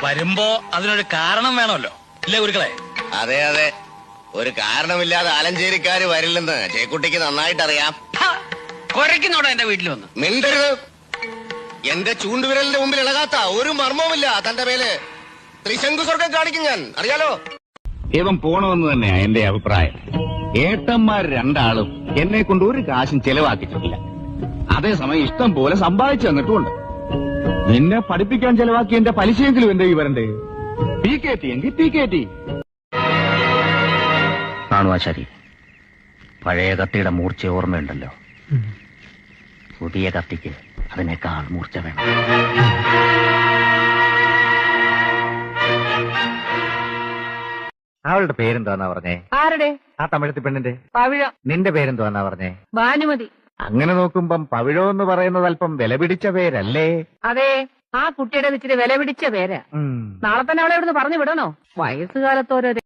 വരുമ്പോ അതിനൊരു കാരണം വേണമല്ലോ, ഇല്ലേ ഗുരുക്കളെ? അതെ അതെ, ഒരു കാരണമില്ലാതെ ആലഞ്ചേരിക്കാര് വരില്ലെന്ന് ചേക്കുട്ടിക്ക് നന്നായിട്ടറിയാം. കുരയ്ക്കുന്നോടെ എന്റെ വീട്ടിൽ വന്ന് മിണ്ടരുത്. എന്റെ ചൂണ്ടുവിരലിന്റെ മുമ്പിൽ ഇളകാത്ത ഒരു മർമ്മവുമില്ല തന്റെ മേല്. ത്രിശങ്കു സ്വർഗം കാണിക്കും ഞാൻ, അറിയാലോ. ഇവൻ പോണമെന്ന് തന്നെയാ എന്റെ അഭിപ്രായം. ഏട്ടന്മാർ രണ്ടാളും എന്നെ കൊണ്ട് ഒരു കാശും ചെലവാക്കിയിട്ടില്ല. അതേസമയം ഇഷ്ടം പോലെ സമ്പാദിച്ചു തന്നിട്ടുമുണ്ട്. നിന്നെ പഠിപ്പിക്കാൻ ചെലവാക്കി എന്റെ പലിശയെങ്കിലും എന്റെ ഈ വരണ്ടേ? PKT എങ്കിൽ PKT. കാണുവാശാരി, പഴയ കത്തിയുടെ മൂർച്ച ഓർമ്മയുണ്ടല്ലോ. പുതിയ കത്തിക്ക് അതിനേക്കാൾ മൂർച്ച വേണം. അവളുടെ പേരെന്താന്നാ പറഞ്ഞേ? ആരുടെ? ആ തമിഴത്തി പെണ്ണിന്റെ. പവിഴം. നിന്റെ പേരെന്താന്നാ പറഞ്ഞേ? ഭാനുമതി. അങ്ങനെ നോക്കുമ്പം പവിഴോ എന്ന് പറയുന്നത് അല്പം വില പിടിച്ച പേരല്ലേ? അതെ, ആ കുട്ടിയുടെ ഇച്ചിരി വില പിടിച്ച പേരാ. നാളെ തന്നെ അവളെ ഇവിടുന്ന് പറഞ്ഞു വിടണോ? വയസ്സുകാലത്തോരോ